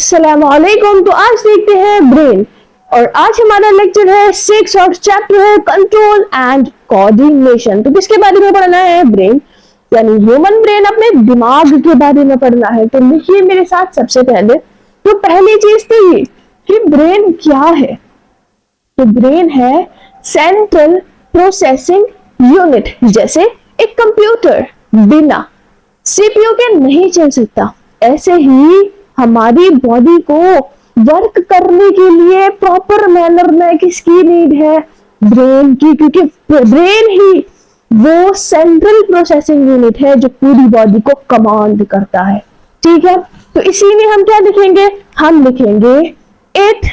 अस्सलामुअलैकुम। तो आज देखते हैं ब्रेन, और आज हमारा लेक्चर है 6 और चैप्टर है कंट्रोल एंड कोऑर्डिनेशन। तो किसके बारे में पढ़ना है? ब्रेन, यानी ह्यूमन ब्रेन, अपने दिमाग के बारे में पढ़ना है। तो लिखिए मेरे साथ सबसे पहले। तो पहली चीज तो ये कि ब्रेन क्या है। तो ब्रेन है सेंट्रल प्रोसेसिंग यूनिट। जैसे एक कंप्यूटर बिना सीपीयू के नहीं चल सकता, ऐसे ही हमारी बॉडी को वर्क करने के लिए प्रॉपर मैनर में किसकी नीड है? ब्रेन की, क्योंकि ब्रेन ही वो सेंट्रल प्रोसेसिंग यूनिट है जो पूरी बॉडी को कमांड करता है। ठीक है, तो इसीलिए हम क्या लिखेंगे? हम लिखेंगे it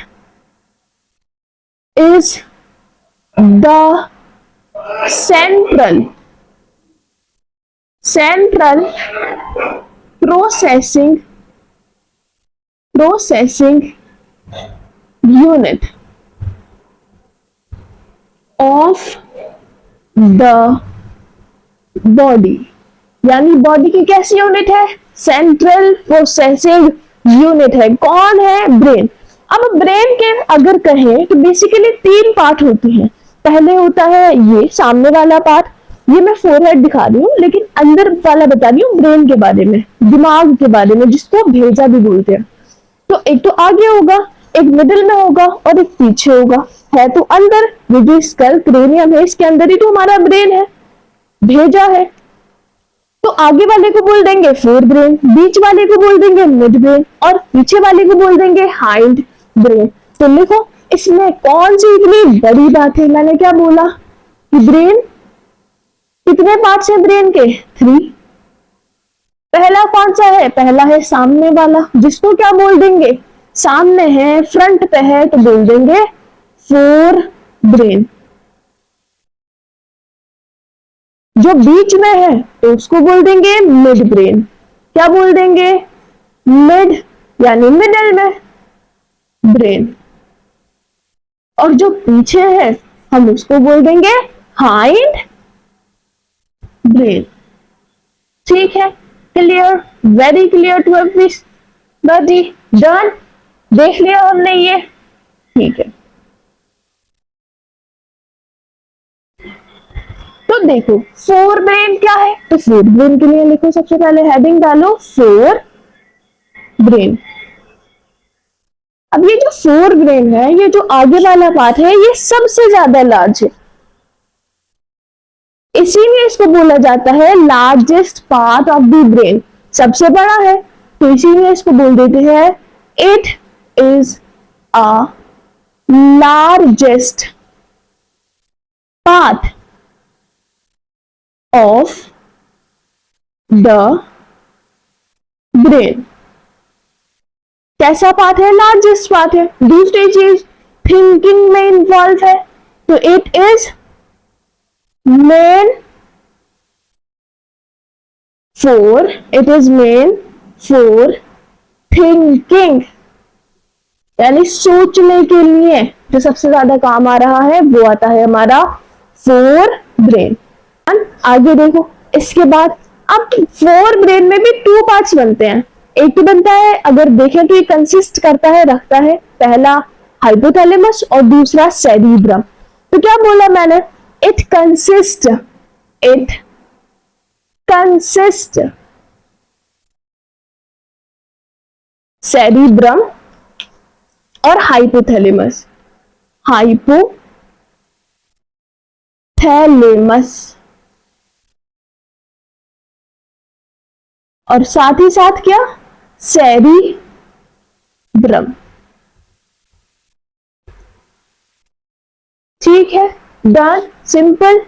is the central processing unit of the body। यानी बॉडी की कैसी यूनिट है? सेंट्रल प्रोसेसिंग यूनिट है। कौन है? ब्रेन। अब ब्रेन के अगर कहें तो बेसिकली 3 पार्ट होते हैं। पहले होता है ये सामने वाला पार्ट, ये मैं फोरहेड दिखा रही हूँ, लेकिन अंदर वाला बता रही हूँ ब्रेन के बारे में, दिमाग के बारे में, जिसको भेजा भी बोलते हैं। तो एक तो आगे होगा, एक मिडिल में होगा और एक पीछे होगा। है तो अंदर, ये जो स्कल क्रेनियम है इसके अंदर ही तो हमारा ब्रेन है, भेजा है। तो आगे वाले को बोल देंगे फोर ब्रेन, बीच वाले को बोल देंगे मिड ब्रेन, और पीछे वाले को बोल देंगे हाइंड ब्रेन। तो लिखो, इसमें कौन सी इतनी बड़ी बात है? मैंने क्या बोला कि ब्रेन कितने पार्ट्स हैं ब्रेन के? 3। पहला कौन सा है? पहला है सामने वाला, जिसको क्या बोल देंगे? सामने है, फ्रंट पे है, तो बोल देंगे फोर ब्रेन। जो बीच में है तो उसको बोल देंगे मिड ब्रेन। क्या बोल देंगे? मिड, यानी मिडल में ब्रेन। और जो पीछे है हम उसको बोल देंगे हाइंड ब्रेन। ठीक है, clear, very clear to everybody. Done, देख लिया हमने ये। ठीक है, तो देखो फोर ब्रेन क्या है। तो फोर ब्रेन के लिए लिखो, सबसे पहले हेडिंग डालो फोर ब्रेन। अब ये जो फोर ब्रेन है, ये जो आगे वाला पार्ट है, ये सबसे ज्यादा लार्ज है, इसीलिए इसको बोला जाता है largest part of the brain. सबसे बड़ा है, तो इसीलिए इसको बोल देते हैं it is a largest part of the brain. कैसा पार्ट है? लार्जेस्ट पार्ट है। दूसरी चीज थिंकिंग में इन्वॉल्व है, तो it is main for thinking, यानी सोचने के लिए जो सबसे ज्यादा काम आ रहा है वो आता है हमारा फोर ब्रेन। आगे देखो, इसके बाद अब फोर ब्रेन में भी 2 पार्ट्स बनते हैं। एक तो बनता है, अगर देखें तो ये कंसिस्ट करता है, रखता है, पहला हाइपोथैलेमस और दूसरा सेरिब्रम। तो क्या बोला मैंने? इट कंसिस्ट सेरिब्रम और हाइपोथैलेमस। और साथ ही साथ क्या? सेरिब्रम। ठीक है, डन, सिंपल।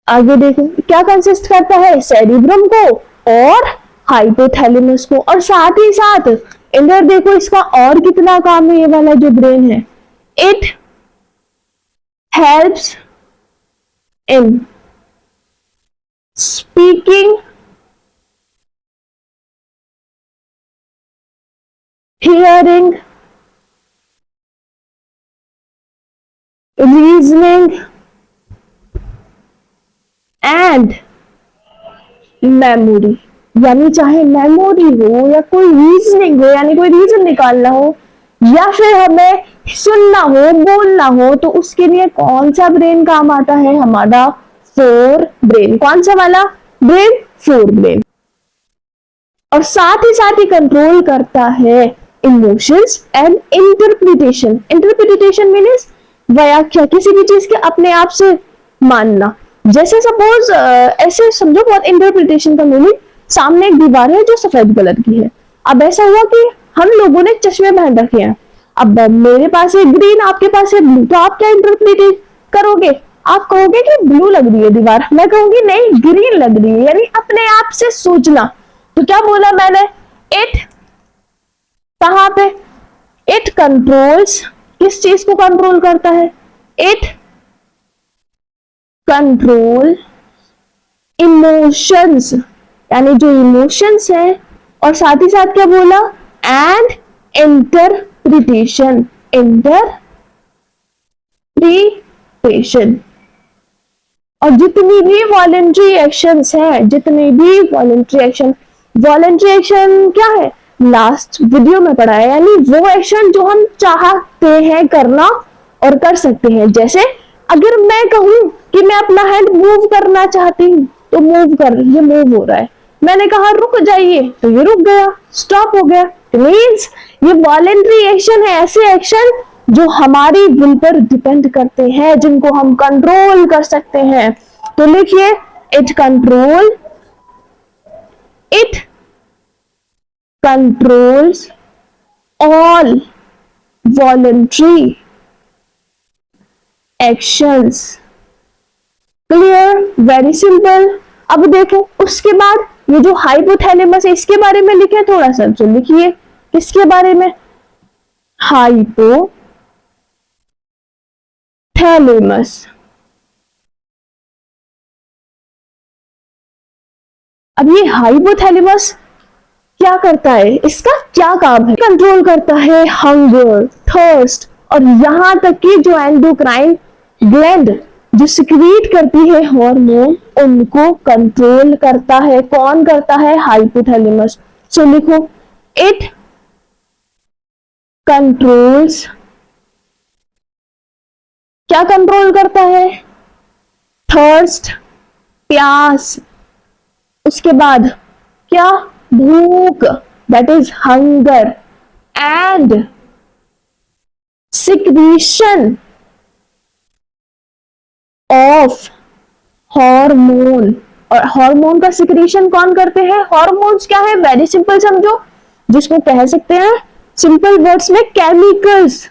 आगे देखो क्या कंसिस्ट करता है? सेरिब्रम को और हाइपोथैलेमस को, और साथ ही साथ इधर देखो इसका और कितना काम है। ये वाला जो ब्रेन है, it helps in speaking, hearing, reasoning and memory। यानी चाहे मेमोरी हो या कोई रीजनिंग हो, यानी कोई रीजन निकालना हो, या फिर हमें सुनना हो, बोलना हो, तो उसके लिए कौन सा ब्रेन काम आता है? हमारा फोर ब्रेन। कौन सा वाला ब्रेन? Fore brain. और साथ ही कंट्रोल करता है emotions and interpretation. Interpretation means व्याख्या, किसी भी चीज के अपने आप से मानना। जैसे सपोज ऐसे समझो, बहुत इंटरप्रिटेशन का मीनिंग, सामने एक दीवार है जो सफेद कलर की है। अब ऐसा हुआ कि हम लोगों ने चश्मे पहन रखे हैं। अब मेरे पास है ग्रीन, आपके पास है ब्लू, तो आप क्या इंटरप्रिट करोगे? आप कहोगे कि ब्लू लग रही है दीवार, मैं कहूंगी नहीं ग्रीन लग रही है। यानी अपने आप से सोचना। तो क्या बोला मैंने? इट, कहां पे? इट कंट्रोल्स, किस चीज को कंट्रोल करता है? इट कंट्रोल इमोशंस, यानी जो इमोशंस है। और साथ ही साथ क्या बोला? And interpretation. इंटरप्रिटेशन। और जितनी भी वॉलेंट्री एक्शंस हैं, जितने भी वॉलेंट्री एक्शन, वॉलेंट्री एक्शन क्या है? लास्ट वीडियो में पढ़ा है, यानी वो एक्शन जो हम चाहते हैं करना और कर सकते हैं। जैसे अगर मैं कहूं कि मैं अपना हैंड मूव करना चाहती हूँ, तो मूव कर, ये मूव हो रहा है। मैंने कहा रुक जाइए, तो ये रुक गया, स्टॉप हो गया। मीन्स ये वॉलेंट्री एक्शन है, ऐसे एक्शन जो हमारी विल पर डिपेंड करते हैं, जिनको हम कंट्रोल कर सकते हैं। तो लिखिए, it controls all voluntary actions. Clear? Very simple. अब देखो उसके बाद ये जो हाइपोथैलेमस है, इसके बारे में लिखे थोड़ा सा, तो लिखिए किसके बारे में? हाइपोथैलेमस। अब ये हाइपोथैलेमस क्या करता है? इसका क्या काम है? कंट्रोल करता है हंगर, थर्स्ट, और यहां तक कि जो एंडोक्राइन ग्लैंड जो सिक्रीट करती है हार्मोन, उनको कंट्रोल करता है। कौन करता है? हाइपोथैलेमस। सो लिखो, इट कंट्रोल्स, क्या कंट्रोल करता है? थर्स्ट, प्यास। उसके बाद क्या? भूख, that is hunger, and secretion of hormone. और हार्मोन का सिक्रीशन कौन करते हैं? हार्मोन्स क्या है? वेरी सिंपल समझो, जिसको कह सकते हैं सिंपल वर्ड्स में केमिकल्स।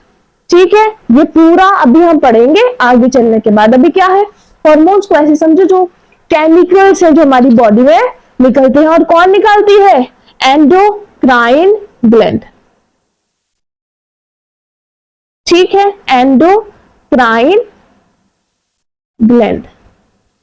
ठीक है, ये पूरा अभी हम पढ़ेंगे आगे चलने के बाद। अभी क्या है? हार्मोन्स को ऐसे समझो जो केमिकल्स है जो हमारी बॉडी में निकलते हैं। और कौन निकालती है? Endocrine gland. ठीक है, endocrine gland.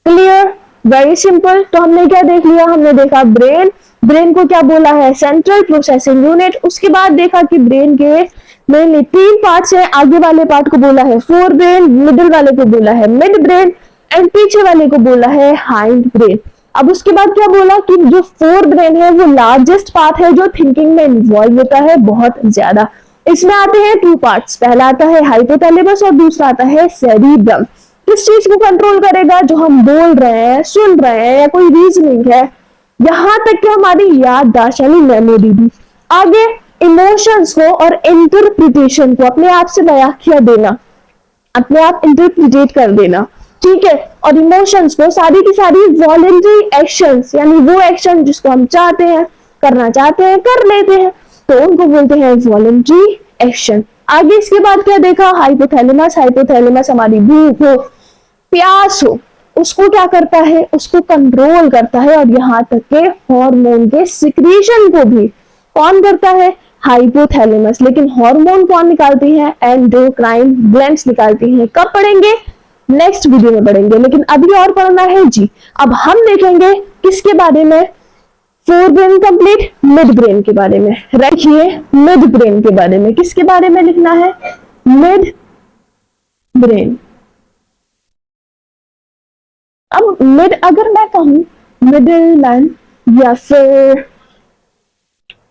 Clear? Very simple. तो हमने क्या देख लिया? हमने देखा ब्रेन। ब्रेन को क्या बोला है? Central processing unit. उसके बाद देखा कि ब्रेन के मेनली तीन पार्ट्स है। आगे वाले पार्ट को बोला है फोर ब्रेन, मिडिल वाले को बोला है मिड ब्रेन, एंड पीछे वाले को बोला है हाइंड ब्रेन। अब उसके बाद क्या बोला कि जो फोर ब्रेन है वो लार्जेस्ट पार्ट है जो थिंकिंग में इन्वॉल्व होता है बहुत ज्यादा। इसमें आते हैं टू पार्ट्स, पहला आता है हाइपोथैलेमस और दूसरा आता है सेरिब्रम। किस चीज को कंट्रोल करेगा? जो हम बोल रहे हैं, सुन रहे हैं, या कोई रीजनिंग है, यहां तक कि हमारी याददाश्त यानी मेमोरी भी। आगे इमोशंस को और इंटरप्रिटेशन को अपने आप से व्याख्या देना, अपने आप इंटरप्रिटेट कर देना। ठीक है, और इमोशंस को सारी की सारी वॉलेंटरी एक्शंस, यानी वो एक्शन जिसको हम चाहते हैं, करना चाहते हैं, कर लेते हैं, तो उनको बोलते हैं वॉलेंटरी एक्शन। आगे इसके बाद क्या देखा? हाइपोथैलेमस। हाइपोथैलेमस हमारी भूख हो, प्यास हो, उसको क्या करता है? उसको कंट्रोल करता है। और यहाँ तक के हार्मोन के सिक्रीशन को भी कौन करता है? हाइपोथैलेमस। लेकिन हार्मोन कौन निकालती है? एंडोक्राइन ग्लैंड्स निकालती हैं। कब पढ़ेंगे? नेक्स्ट वीडियो में पढ़ेंगे। लेकिन अभी और पढ़ना है जी। अब हम देखेंगे किसके बारे में? Fore brain complete, mid brain के बारे में। रखिए मिड ब्रेन के बारे में। किसके बारे में लिखना है? Mid brain. अब मिड अगर मैं कहूं, मिडिल मैन, या फिर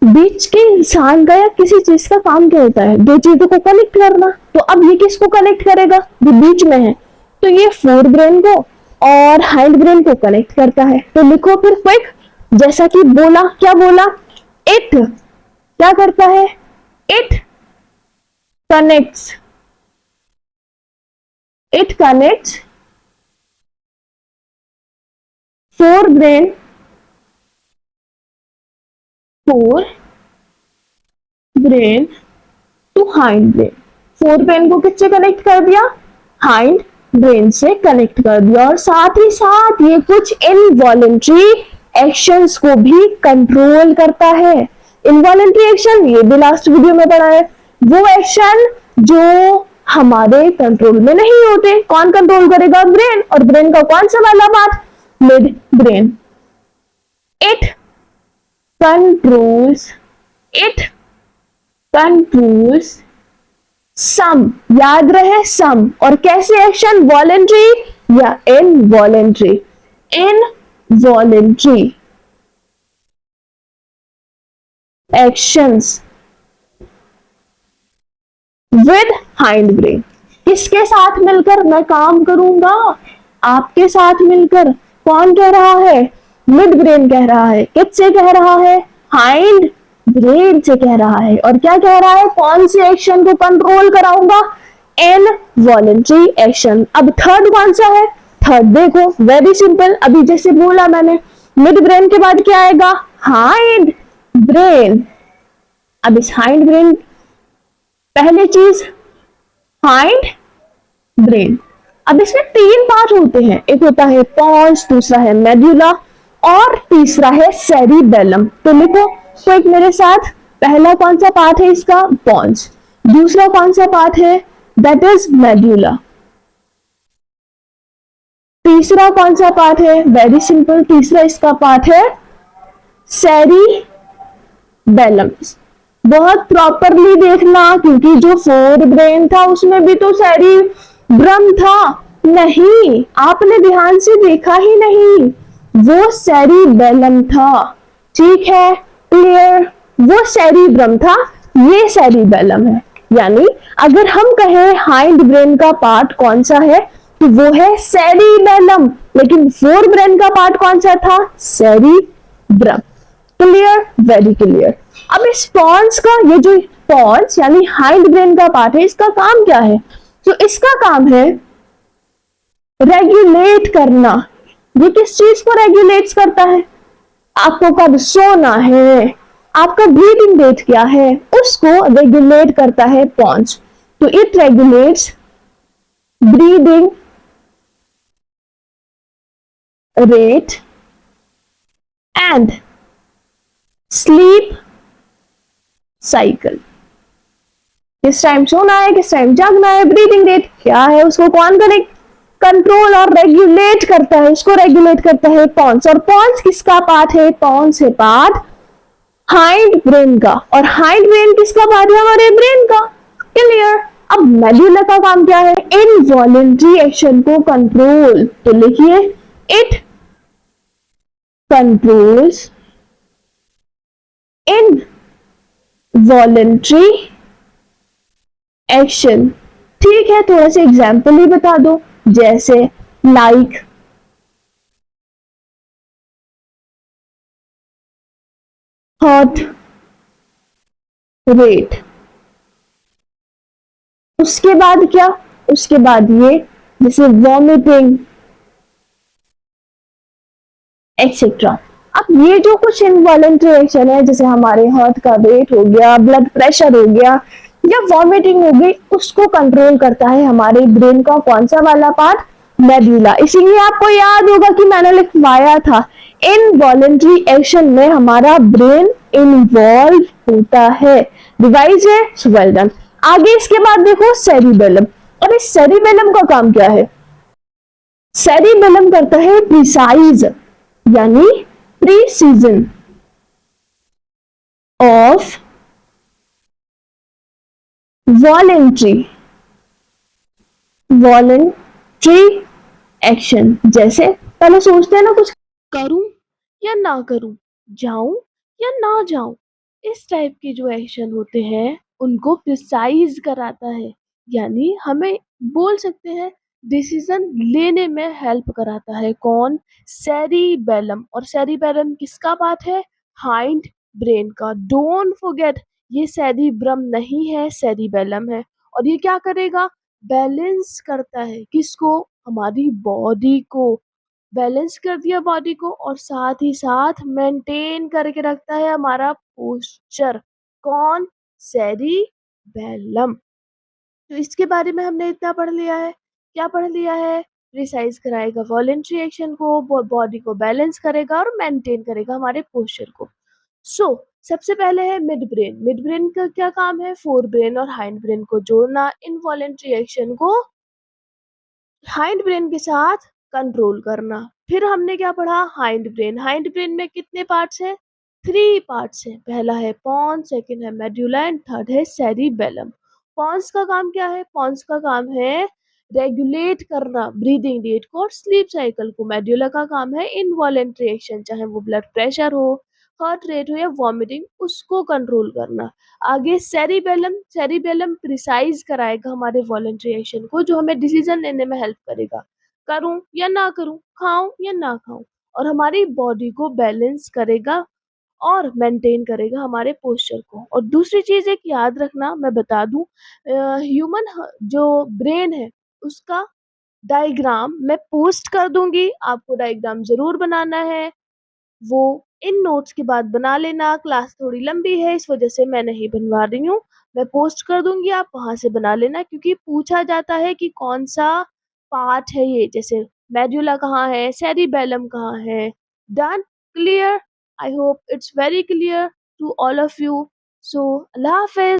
बीच के इंसान का या किसी चीज का काम क्या होता है, दो चीजों को कनेक्ट करना। तो अब ये किसको कनेक्ट करेगा, जो बीच में है, तो ये फोर ब्रेन को और हाइंड ब्रेन को कनेक्ट करता है। तो लिखो फिर क्विक, जैसा कि बोला, क्या बोला, इट क्या करता है, it connects, it connects fore brain, fore brain to hind brain. Fore brain को किससे कनेक्ट कर दिया, हाइंड ब्रेन से कनेक्ट कर दिया। और साथ ही साथ ये कुछ इनवॉलेंट्री एक्शंस को भी कंट्रोल करता है। इनवॉलेंट्री एक्शन ये भी लास्ट वीडियो में पढ़ा है, वो एक्शन जो हमारे कंट्रोल में नहीं होते। कौन कंट्रोल करेगा, ब्रेन। और ब्रेन का कौन सा वाला part, mid brain. It controls, it controls some, याद रहे सम। और कैसे एक्शन, वॉलेंट्री या involuntary, involuntary actions with hind brain. किसके साथ मिलकर मैं काम करूंगा, आपके साथ मिलकर। कौन कह रहा है, मिड ब्रेन कह रहा है। किससे कह रहा है, हाइंड ब्रेन से कह रहा है। और क्या कह रहा है, कौन से एक्शन को कंट्रोल कराऊंगा, इनवॉलेंट्री एक्शन। अब थर्ड कौन सा है, थर्ड देखो, वेरी सिंपल। अभी जैसे बोला मैंने, मिड ब्रेन के बाद क्या आएगा, हाइंड ब्रेन। अब इस हाइंड ब्रेन, पहली चीज हाइंड ब्रेन। अब इसमें तीन पार्ट होते हैं, एक होता है पॉन्स, दूसरा है मेड्यूला और तीसरा है सेरिबेलम। तो लिखो तो एक मेरे साथ, पहला कौन सा पार्ट है इसका, पॉन्स। दूसरा कौन सा पार्ट है, दैट इज मेड्यूला। तीसरा कौन सा पार्ट है, वेरी सिंपल, तीसरा इसका पार्ट है सेरिबेलम। बहुत प्रॉपरली देखना, क्योंकि जो फोर ब्रेन था उसमें भी तो सेरिब्रम था। नहीं, आपने ध्यान से देखा ही नहीं, वो सेरिबेलम था। ठीक है, क्लियर, वो सेरिब्रम था, ये सेरिबेलम है। यानी अगर हम कहें हाइंड ब्रेन का पार्ट कौन सा है, तो वो है सेरिबेलम। लेकिन फोर ब्रेन का पार्ट कौन सा था, सेरिब्रम। Clear, very clear. अब इस पॉन्स का, ये जो पॉन्स यानी हाइंड ब्रेन का पार्ट है, इसका काम क्या है, तो इसका काम है रेगुलेट करना। ये किस चीज को रेगुलेट करता है, आपको कब सोना है, आपका ब्रीदिंग रेट क्या है, उसको रेगुलेट करता है पॉन्स। तो it regulates breathing rate and sleep cycle. किस टाइम सोना है, किस टाइम जागना है, ब्रीदिंग रेट क्या है, उसको कौन करेक्ट कंट्रोल और रेगुलेट करता है, उसको रेगुलेट करता है पॉन्स। और पॉन्स किसका पार्ट है, पॉन्स है पार्ट हाइंड ब्रेन का। और हाइंड ब्रेन किसका पार्ट है, हमारे ब्रेन का। क्लियर। अब मेडुला का काम क्या है, इनवॉलेंट्री एक्शन को कंट्रोल। तो लिखिए, इट कंट्रोल्स इनवॉलेंट्री एक्शन। ठीक है, थोड़ा सा एग्जाम्पल ही बता दो, जैसे लाइक हार्ट रेट। उसके बाद क्या, उसके बाद ये जैसे वॉमिटिंग एक्सेट्रा। अब ये जो कुछ इनवॉलेंट्री एक्शन है, जैसे हमारे हार्ट का रेट हो गया, ब्लड प्रेशर हो गया या वॉमिटिंग हो गई, उसको कंट्रोल करता है हमारे ब्रेन का कौन सा वाला पार्ट, मेडुला। इसीलिए आपको याद होगा कि मैंने लिखवाया था, इनवॉलेंट्री एक्शन में हमारा ब्रेन इन्वॉल्व होता है। रिवाइज है, वेल डन। आगे इसके बाद देखो सेरिबेलम। और इस सेरिबेलम का काम क्या है, सेरिबेलम करता है प्रिसाइज यानी प्रीसीजन ऑफ वॉलेंट्री एक्शन। जैसे पहले सोचते हैं ना कुछ करूं या ना करूं, जाऊं या ना जाऊं। इस टाइप के जो एक्शन होते हैं उनको प्रिसाइज कराता है, यानी हमें बोल सकते हैं डिसीजन लेने में हेल्प कराता है। कौन? सेरिबेलम। और सेरिबेलम किसका पार्ट है? हाइंड ब्रेन का। डोंट फॉरगेट, ये सेरिब्रम नहीं है, सेरिबेलम है। और ये क्या करेगा? बैलेंस करता है किसको? हमारी बॉडी को। बैलेंस कर दिया बॉडी को, और साथ ही साथ मेंटेन करके रखता है हमारा पोस्चर। कौन? सेरिबेलम। तो इसके बारे में हमने इतना पढ़ लिया है। क्या पढ़ लिया है? प्रिसाइज कराएगा वॉलेंट्री एक्शन को, बॉडी को बैलेंस करेगा और मेंटेन करेगा हमारे पोस्चर को। सबसे पहले है मिड ब्रेन। मिड ब्रेन का क्या काम है? फोर ब्रेन और हाइंड ब्रेन को जोड़ना, इनवॉलेंट्री एक्शन को हाइंड ब्रेन के साथ कंट्रोल करना। फिर हमने क्या पढ़ा? Hind brain. हाइंड ब्रेन में कितने पार्ट्स हैं? थ्री पार्ट्स हैं। पहला है पॉन्स, सेकंड है मेडुला एंड थर्ड है सेरिबेलम। पॉन्स का काम क्या है? पॉन्स का काम है रेगुलेट करना ब्रीदिंग रेट को और स्लीप साइकिल को। मेडुला का काम है इनवॉलेंट्री एक्शन, चाहे वो ब्लड प्रेशर हो, हार्ट रेट हो या वॉमिटिंग, उसको कंट्रोल करना। आगे सेरिबेलम। सेरिबेलम प्रिसाइज कराएगा हमारे वॉलेंट्री एक्शन को, जो हमें डिसीजन लेने में हेल्प करेगा, करूं या ना करूं, खाऊं या ना खाऊं। और हमारी बॉडी को बैलेंस करेगा और मेंटेन करेगा हमारे पोस्चर को। और दूसरी चीज एक याद रखना, मैं बता दूं, ह्यूमन जो ब्रेन है उसका डायग्राम मैं पोस्ट कर दूंगी, आपको डायग्राम जरूर बनाना है। वो इन नोट्स के बाद बना लेना। क्लास थोड़ी लंबी है, इस वजह से मैं नहीं बनवा रही हूँ। मैं पोस्ट कर दूंगी, आप वहां से बना लेना, क्योंकि पूछा जाता है कि कौन सा पार्ट है ये, जैसे मेडुला कहाँ है, सेरिबेलम कहाँ है। Done? Clear? I hope it's very clear to all of you. So Allah Hafiz.